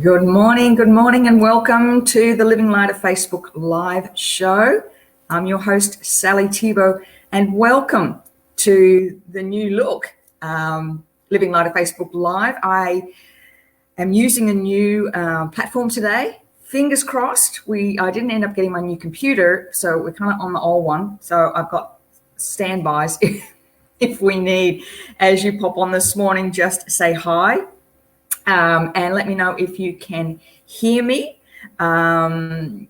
Good morning, and welcome to the Living Lighter Facebook Live show. I'm your host, Sally Thibault, and welcome to the new look, Living Lighter Facebook Live. I am using a new platform today. Fingers crossed. I didn't end up getting my new computer, so we're kind of on the old one. So I've got standbys if we need. As you pop on this morning, just say hi. And let me know if you can hear me. I've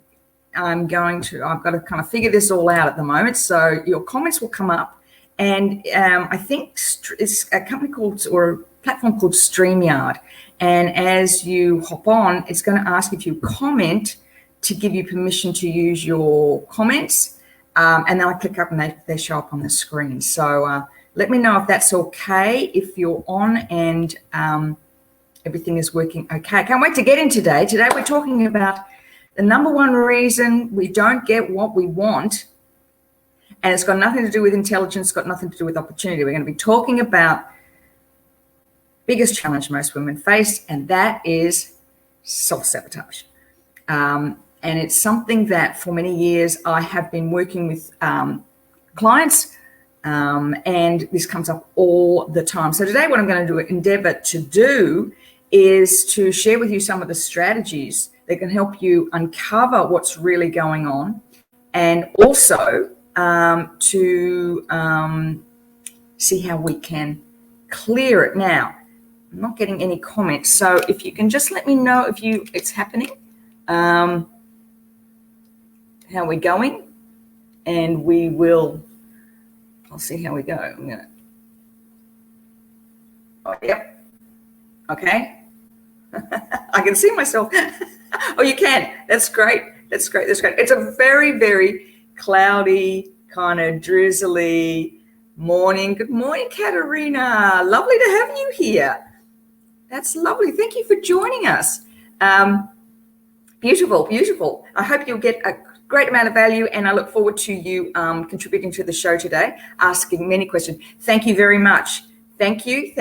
got to kind of figure this all out at the moment. So your comments will come up. And I think it's a company called, or a platform called StreamYard. And as you hop on, it's going to ask if you comment to give you permission to use your comments. And then I click up and they show up on the screen. So let me know if that's okay, if you're on and everything is working okay. I can't wait to get in today. Today we're talking about the number one reason we don't get what we want, and it's got nothing to do with intelligence, got nothing to do with opportunity. We're going to be talking about biggest challenge most women face, and that is self-sabotage. And it's something that for many years I have been working with clients, and this comes up all the time. So today what I'm going to endeavor to do is to share with you some of the strategies that can help you uncover what's really going on, and also to see how we can clear it. Now, I'm not getting any comments, so if you can just let me know if it's happening, how we're going, and I'll see how we go. Yep. Okay. I can see myself. Oh, you can. That's great. That's great. It's a very, very cloudy, kind of drizzly morning. Good morning, Katerina. Lovely to have you here. That's lovely. Thank you for joining us. Beautiful, beautiful. I hope you'll get a great amount of value, and I look forward to you contributing to the show today, asking many questions. Thank you very much. Thank you.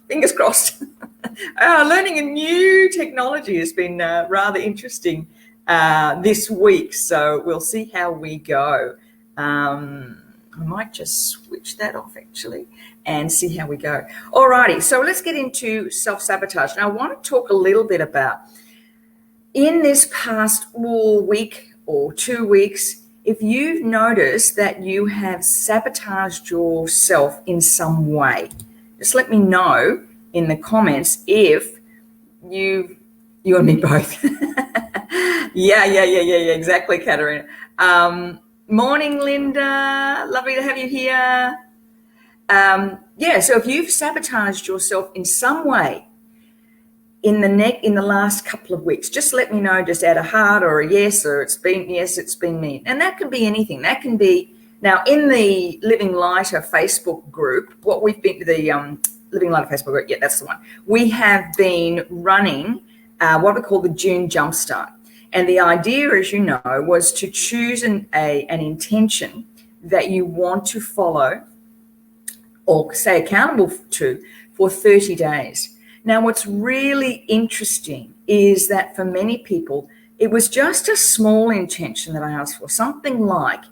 Fingers crossed. Learning a new technology has been rather interesting this week, so we'll see how we go. I might just switch that off actually and see how we go. Alrighty, so let's get into self-sabotage. Now I want to talk a little bit about, in this past week or 2 weeks, if you've noticed that you have sabotaged yourself in some way, just let me know in the comments if you and me both. Yeah, exactly, Katerina. Morning, Linda. Lovely to have you here. So if you've sabotaged yourself in some way in the last couple of weeks, just let me know. Just add a heart or a yes, or it's been me. And that can be anything. That can be, now in the Living Lighter Facebook group, Living Lighter Facebook group, yeah, that's the one. We have been running what we call the June Jumpstart. And the idea, as you know, was to choose an intention that you want to follow or stay accountable to for 30 days. Now, what's really interesting is that for many people, it was just a small intention that I asked for. Something like,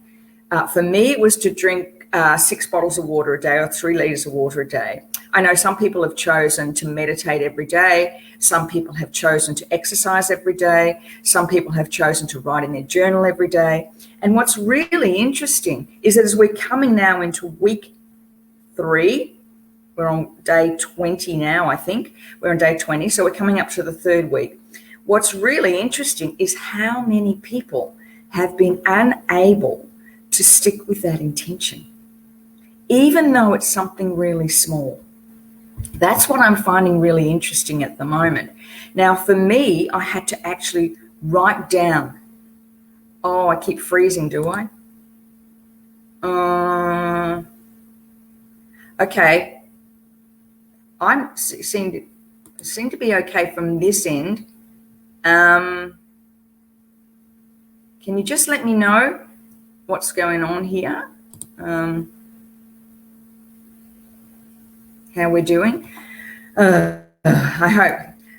for me, it was to drink 6 bottles of water a day or 3 liters of water a day. I know some people have chosen to meditate every day. Some people have chosen to exercise every day. Some people have chosen to write in their journal every day. And what's really interesting is that as we're coming now into week 3, we're on day 20 now, I think. We're on day 20, so we're coming up to the 3rd week. What's really interesting is how many people have been unable to stick with that intention, even though it's something really small. That's what I'm finding really interesting at the moment. Now, for me, I had to actually write down. Oh, I keep freezing, do I? Okay. I seem to be okay from this end. Can you just let me know what's going on here? How we're doing? I hope.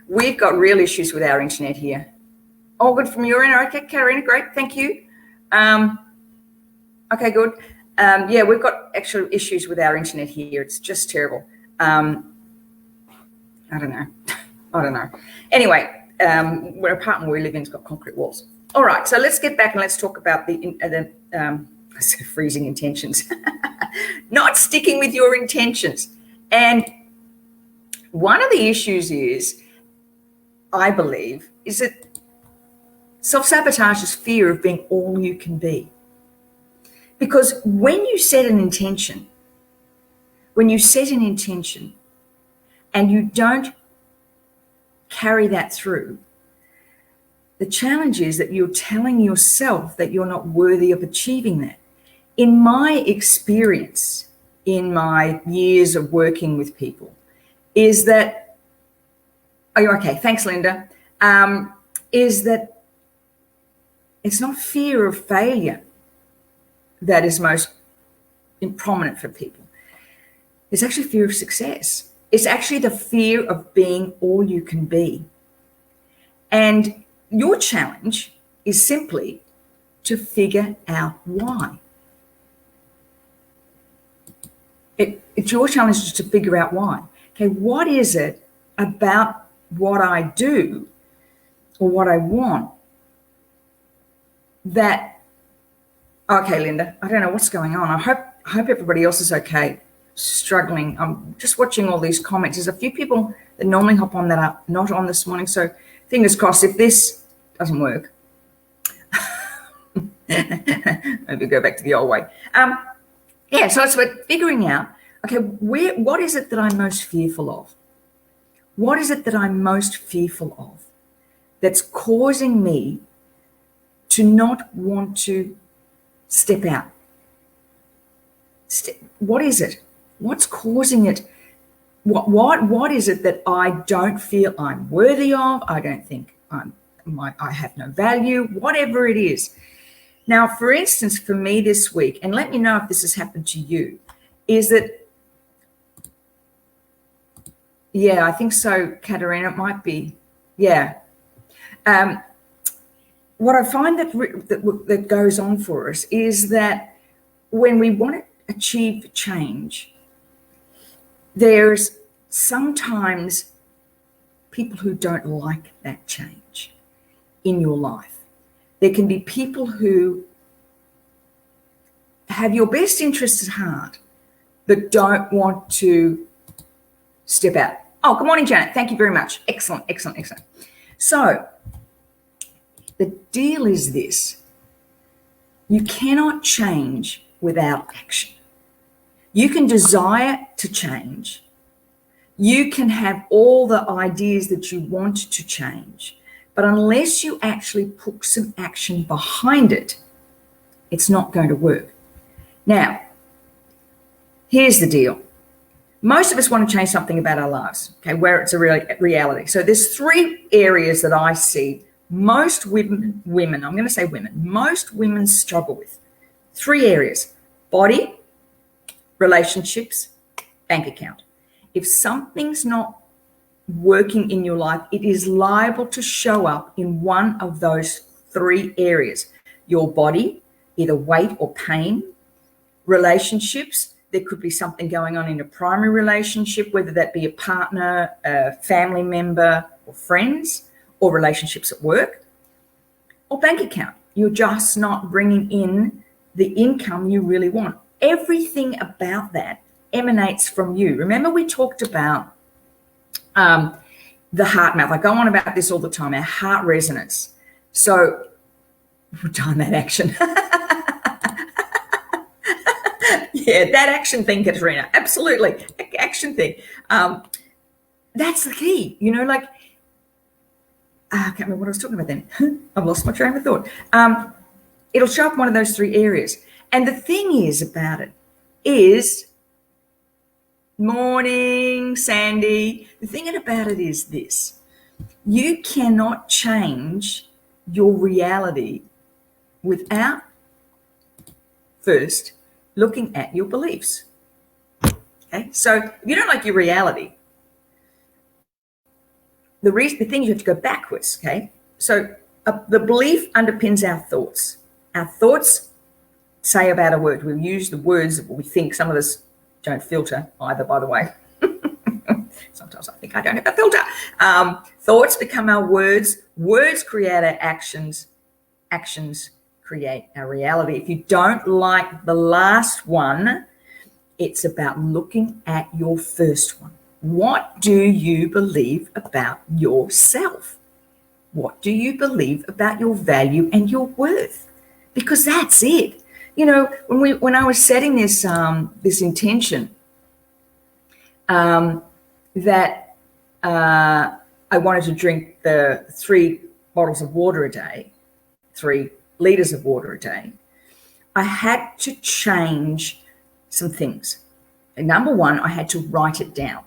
We've got real issues with our internet here. All good from your end? Okay, Karina, great, thank you. Okay, good. Yeah, we've got actual issues with our internet here. It's just terrible. I don't know. Anyway, where apartment we live in has got concrete walls. All right, so let's get back and let's talk about the freezing intentions. Not sticking with your intentions. And one of the issues is, I believe, is that self-sabotage is fear of being all you can be. Because when you set an intention and you don't carry that through, the challenge is that you're telling yourself that you're not worthy of achieving that. In my experience, in my years of working with people, is that, oh, you're okay, thanks, Linda, is that it's not fear of failure that is most prominent for people. It's actually fear of success. It's actually the fear of being all you can be. And your challenge is simply to figure out why. It's your challenge to figure out why. Okay, what is it about what I do or what I want that, okay, Linda, I don't know what's going on. I hope everybody else is okay. Struggling. I'm just watching all these comments. There's a few people that normally hop on that are not on this morning. So fingers crossed, if this doesn't work, maybe go back to the old way. Yeah, so it's about figuring out, okay, what is it that I'm most fearful of? What is it that I'm most fearful of that's causing me to not want to step out? What is it? What's causing it? What is it that I don't feel I'm worthy of? I don't think I have no value, whatever it is. Now, for instance, for me this week, and let me know if this has happened to you, is that, yeah, I think so, Katerina, it might be, yeah. What I find that goes on for us is that when we want to achieve change, there's sometimes people who don't like that change in your life. There can be people who have your best interests at heart but don't want to step out. Oh, good morning, Janet. Thank you very much. Excellent. So the deal is this: you cannot change without action. You can desire to change. You can have all the ideas that you want to change, but unless you actually put some action behind it, it's not going to work. Now, here's the deal. Most of us want to change something about our lives, okay, where it's a reality. So there's three areas that I see most women, I'm going to say women, most women struggle with. Three areas: body, relationships, bank account. If something's not working in your life, it is liable to show up in one of those three areas. Your body, either weight or pain. Relationships, there could be something going on in a primary relationship, whether that be a partner, a family member, or friends, or relationships at work. Or bank account, you're just not bringing in the income you really want. Everything about that emanates from you. Remember, we talked about the heart mouth. I go on about this all the time, our heart resonance. So we've done that action. Yeah, that action thing, Katerina. Absolutely. Action thing. That's the key. You know, like, I can't remember what I was talking about then. I've lost my train of thought. It'll show up in one of those three areas. And the thing is about it is, morning, Sandy. The thing about it is this: you cannot change your reality without first looking at your beliefs. Okay, so if you don't like your reality, the thing you have to go backwards, okay? So the belief underpins our thoughts. Our thoughts say about a word. We use the words that we think. Some of us don't filter either, by the way. Sometimes I think I don't have a filter. Thoughts become our words. Words create our actions. Actions create our reality. If you don't like the last one, it's about looking at your first one. What do you believe about yourself? What do you believe about your value and your worth? Because that's it. You know, when I was setting this this intention, that I wanted to drink the 3 bottles of water a day, 3 liters of water a day, I had to change some things. And number one, I had to write it down.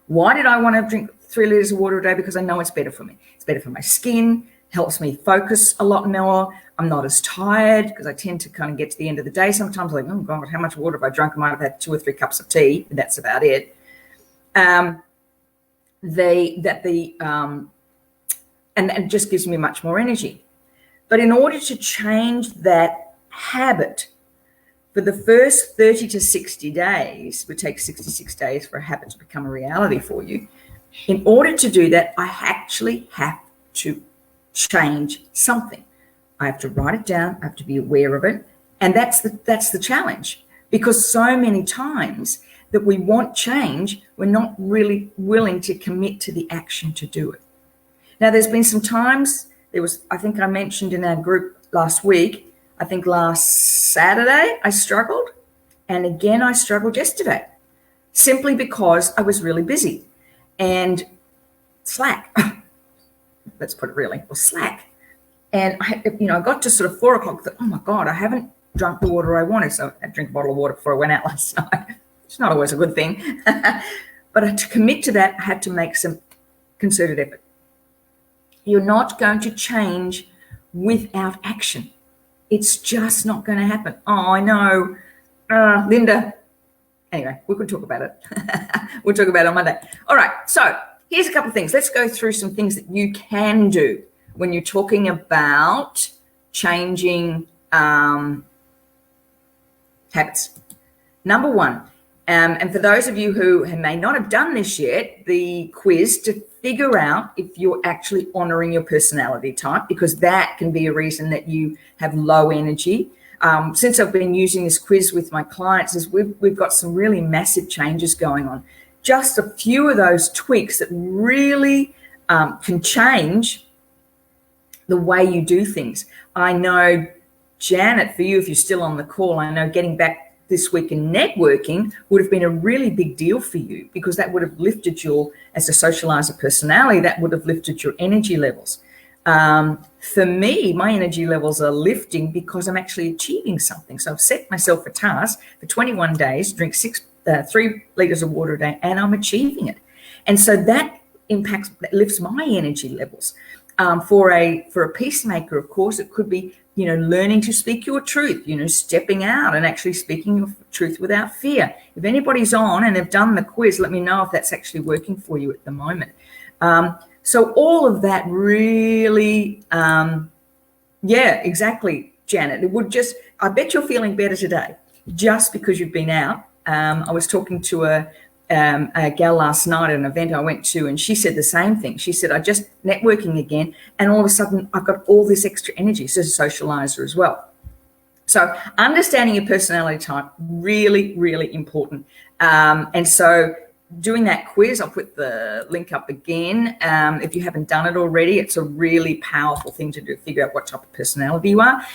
Why did I want to drink 3 liters of water a day? Because I know it's better for me. It's better for my skin, helps me focus a lot more. I'm not as tired because I tend to kind of get to the end of the day. Sometimes I'm like, oh God, how much water have I drunk? I might have had 2 or 3 cups of tea, but that's about it. And it just gives me much more energy. But in order to change that habit, for the first 30 to 60 days, it would take 66 days for a habit to become a reality for you. In order to do that, I actually have to change something. I have to write it down. I have to be aware of it. And that's the challenge, because so many times that we want change, we're not really willing to commit to the action to do it. Now, there's been some times, I think I mentioned in our group last week, I think last Saturday I struggled, and again I struggled yesterday, simply because I was really busy and slack. Let's put it really, or slack. And I got to sort of 4 o'clock, thought, oh my God, I haven't drunk the water I wanted. So I drank a bottle of water before I went out last night. It's not always a good thing. But to commit to that, I had to make some concerted effort. You're not going to change without action. It's just not going to happen. Oh, I know. Linda. Anyway, we can talk about it. We'll talk about it on Monday. All right. So here's a couple of things. Let's go through some things that you can do when you're talking about changing habits. Number one, and for those of you who may not have done this yet, the quiz to figure out if you're actually honoring your personality type, because that can be a reason that you have low energy. Since I've been using this quiz with my clients, we've got some really massive changes going on. Just a few of those tweaks that really can change the way you do things. I know, Janet, for you, if you're still on the call, I know getting back this week in networking would have been a really big deal for you, because that would have lifted as a socializer personality, that would have lifted your energy levels. For me, my energy levels are lifting because I'm actually achieving something. So I've set myself a task for 21 days, drink 3 liters of water a day, and I'm achieving it. And so that lifts my energy levels. For a peacemaker, of course, it could be, learning to speak your truth, stepping out and actually speaking your truth without fear. If anybody's on and they've done the quiz, let me know if that's actually working for you at the moment. So all of that really, exactly, Janet. I bet you're feeling better today just because you've been out. I was talking to a gal last night at an event I went to, and she said the same thing. She said, I just networking again, and all of a sudden I've got all this extra energy. She's a socializer as well. So understanding your personality type, really, really important. And so doing that quiz, I'll put the link up again. If you haven't done it already, it's a really powerful thing to do, figure out what type of personality you are.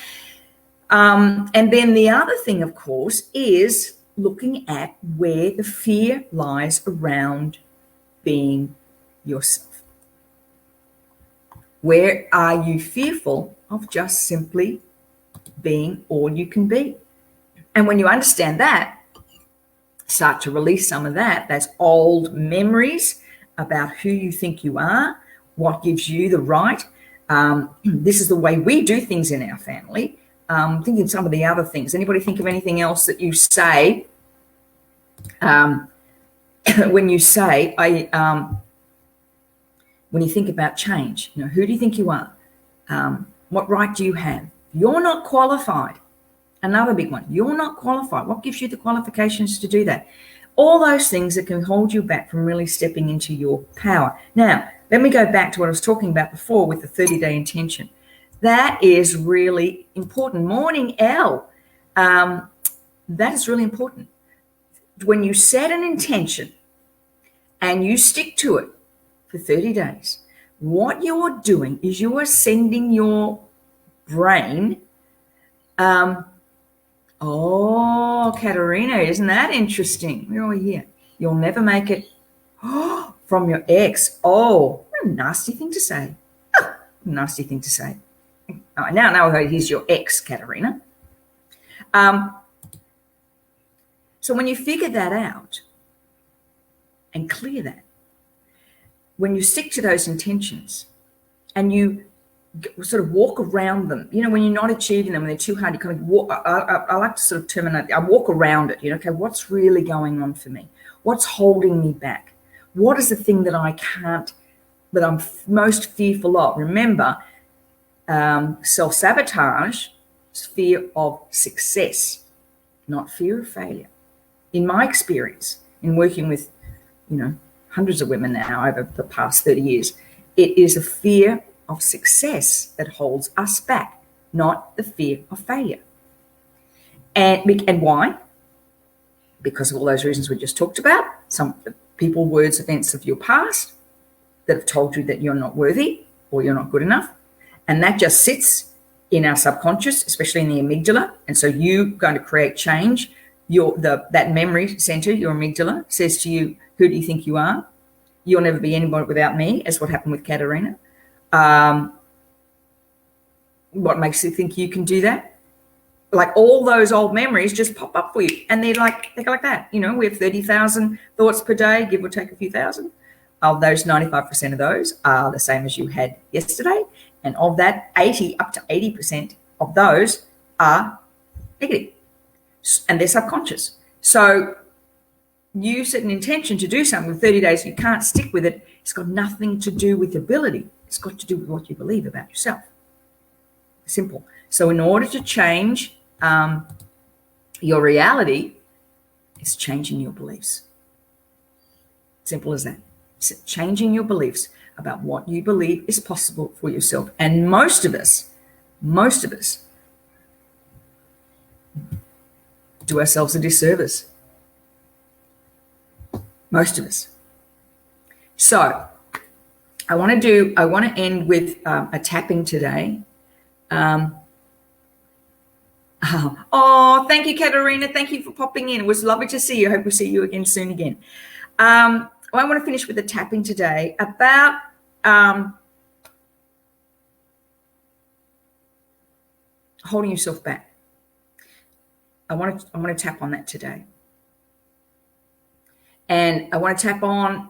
And then the other thing, of course, is looking at where the fear lies around being yourself. Where are you fearful of just simply being all you can be? And when you understand that, start to release some of those old memories about who you think you are, what gives you the right. This is the way we do things in our family. Thinking some of the other things. Anybody think of anything else that you say when you say, when you think about change, who do you think you are? What right do you have? You're not qualified. Another big one. You're not qualified. What gives you the qualifications to do that? All those things that can hold you back from really stepping into your power. Now, let me go back to what I was talking about before with the 30-day intention. That is really important. Morning, Elle. That is really important. When you set an intention and you stick to it for 30 days, what you're doing is you are sending your brain, Katerina, isn't that interesting? We're all here. You'll never make it from your ex. Oh, what a nasty thing to say. Nasty thing to say. Now here's your ex, Katerina. So when you figure that out and clear that, when you stick to those intentions and you sort of walk around them, when you're not achieving them and they're too hard, you kind of walk. I like to sort of terminate. I walk around it. Okay, what's really going on for me? What's holding me back? What is the thing that that I'm most fearful of? Remember, self-sabotage is fear of success, not fear of failure. In my experience, in working with, hundreds of women now over the past 30 years, it is a fear of success that holds us back, not the fear of failure. And why? Because of all those reasons we just talked about. Some people, words, events of your past that have told you that you're not worthy or you're not good enough. And that just sits in our subconscious, especially in the amygdala. And so you're going to create change. That memory center, your amygdala, says to you, who do you think you are? You'll never be anybody without me, as what happened with Katerina. What makes you think you can do that? Like all those old memories just pop up for you. And they go like that. We have 30,000 thoughts per day, give or take a few thousand. Of those, 95% of those are the same as you had yesterday. And of that, up to 80% of those are negative. And they're subconscious. So you set an intention to do something in 30 days, you can't stick with it. It's got nothing to do with ability. It's got to do with what you believe about yourself. Simple. So in order to change your reality, it's changing your beliefs. Simple as that. It's changing your beliefs about what you believe is possible for yourself. And most of us do ourselves a disservice. Most of us. So I want to end with a tapping today. Thank you, Katerina. Thank you for popping in. It was lovely to see you. I hope we see you again soon again. I want to finish with a tapping today about holding yourself back. I want to tap on that today. And I want to tap on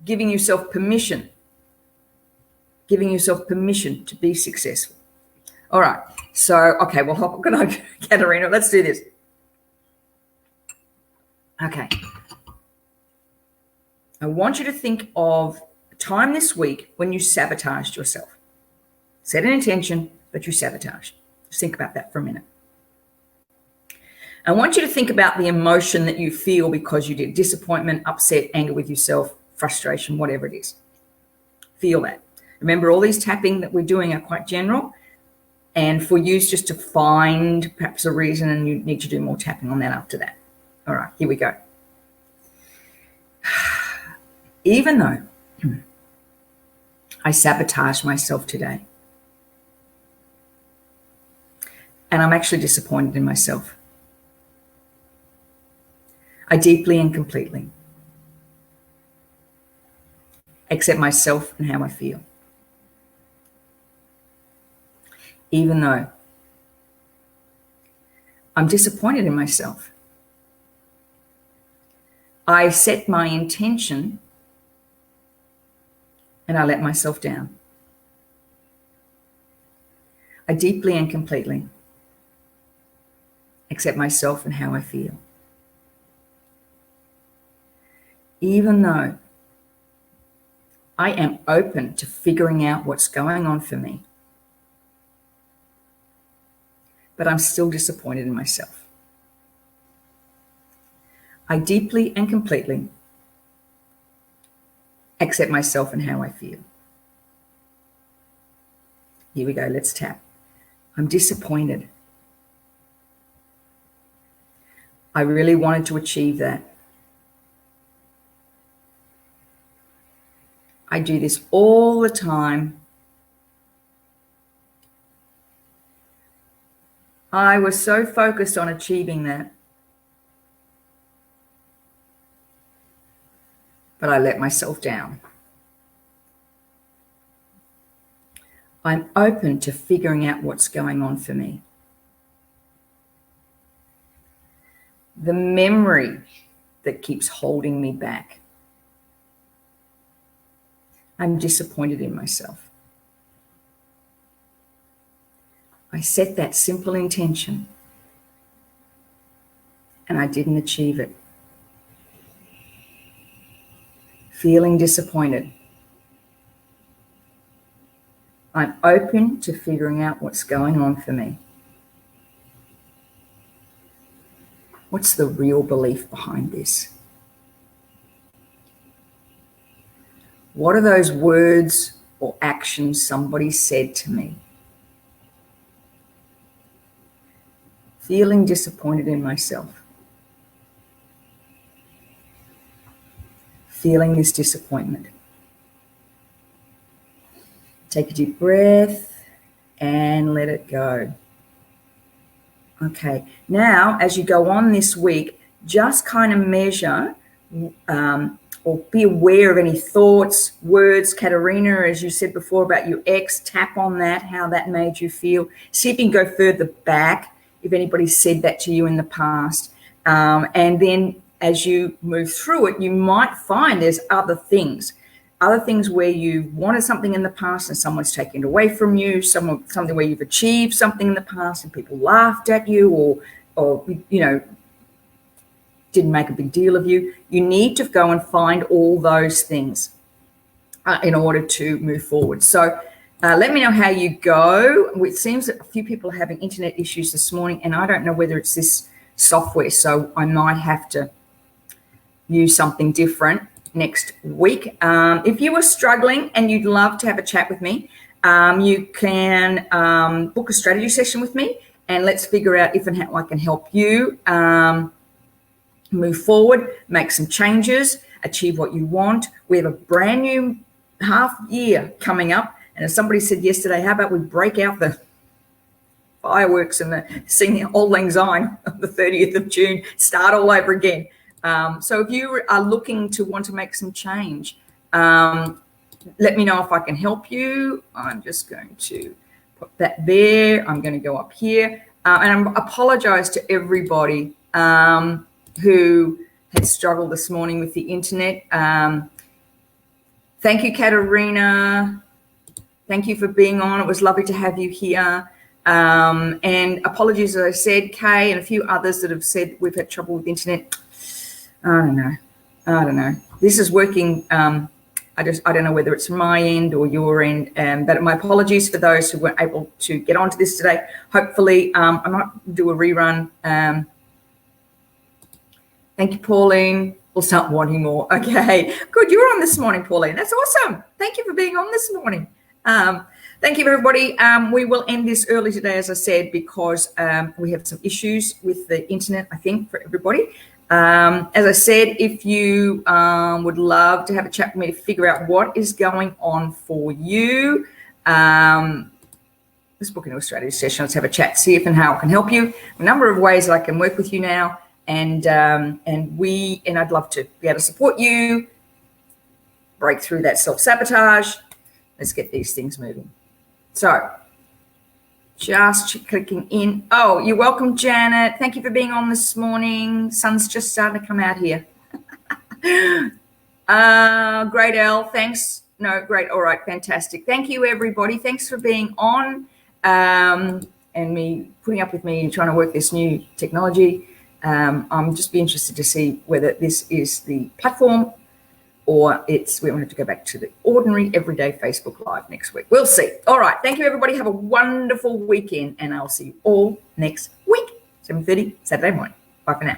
giving yourself permission to be successful. All right. So, okay, well, good on, Katerina. Let's do this. Okay. I want you to think of a time this week when you sabotaged yourself. Set an intention, but you sabotaged. Just think about that for a minute. I want you to think about the emotion that you feel because you did. Disappointment, upset, anger with yourself, frustration, whatever it is. Feel that. Remember, all these tapping that we're doing are quite general. And for you, it's just to find perhaps a reason, and you need to do more tapping on that after that. All right, here we go. Even though I sabotaged myself today, and I'm actually disappointed in myself, I deeply and completely accept myself and how I feel. Even though I'm disappointed in myself, I set my intention and I let myself down. I deeply and completely accept myself and how I feel. even though I am open to figuring out what's going on for me, but I'm still disappointed in myself. I deeply and completely accept myself and how I feel. Here we go, let's tap. I'm disappointed. I really wanted to achieve that. I do this all the time. I was so focused on achieving that, but I let myself down. I'm open to figuring out what's going on for me. The memory that keeps holding me back. I'm disappointed in myself. I set that simple intention and I didn't achieve it. Feeling disappointed. I'm open to figuring out what's going on for me. What's the real belief behind this? What are those words or actions somebody said to me? Feeling disappointed in myself. Feeling this disappointment. Take a deep breath and let it go. Okay, now as you go on this week, just kind of measure or be aware of any thoughts, words. Katerina, as you said before about your ex, tap on that, how that made you feel. See if you can go further back if anybody said that to you in the past. And then as you move through it, you might find there's other things where you wanted something in the past and someone's taken it away from you, something where you've achieved something in the past and people laughed at you or didn't make a big deal of you. You need to go and find all those things in order to move forward. So let me know how you go. It seems that a few people are having internet issues this morning, and I don't know whether it's this software, so I might have to use something different next week. If you are struggling and you'd love to have a chat with me, you can book a strategy session with me, and let's figure out if and how I can help you move forward, make some changes, achieve what you want. We have a brand new half year coming up, and as somebody said yesterday, how about we break out the fireworks and sing the Auld Lang Syne on the 30th of June, start all over again. So if you are looking to want to make some change, let me know if I can help you. I'm just going to put that there. I'm going to go up here. And I apologize to everybody who had struggled this morning with the internet. Thank you, Katerina. Thank you for being on. It was lovely to have you here. And apologies, as I said, Kay and a few others that have said we've had trouble with the internet. I don't know. This is working. I don't know whether it's my end or your end. But my apologies for those who weren't able to get onto this today. Hopefully, I might do a rerun. Thank you, Pauline. We'll start wanting more. Okay, good. You were on this morning, Pauline. That's awesome. Thank you for being on this morning. Thank you, everybody. We will end this early today, as I said, because we have some issues with the internet, I think, for everybody. As I said, if you would love to have a chat with me to figure out what is going on for you, let's book into a strategy session. Let's have a chat, see if and how I can help you. A number of ways that I can work with you now, and I'd love to be able to support you, break through that self-sabotage. Let's get these things moving. So just clicking in. Oh, you're welcome, Janet. Thank you for being on this morning. Sun's just starting to come out here. Great, Elle. Thanks. No, great. All right, fantastic. Thank you, everybody. Thanks for being on and me putting up with me and trying to work this new technology. I'm just be interested to see whether this is the platform or we want to go back to the ordinary everyday Facebook Live next week. We'll see. All right. Thank you, everybody. Have a wonderful weekend, and I'll see you all next week, 7:30 Saturday morning. Bye for now.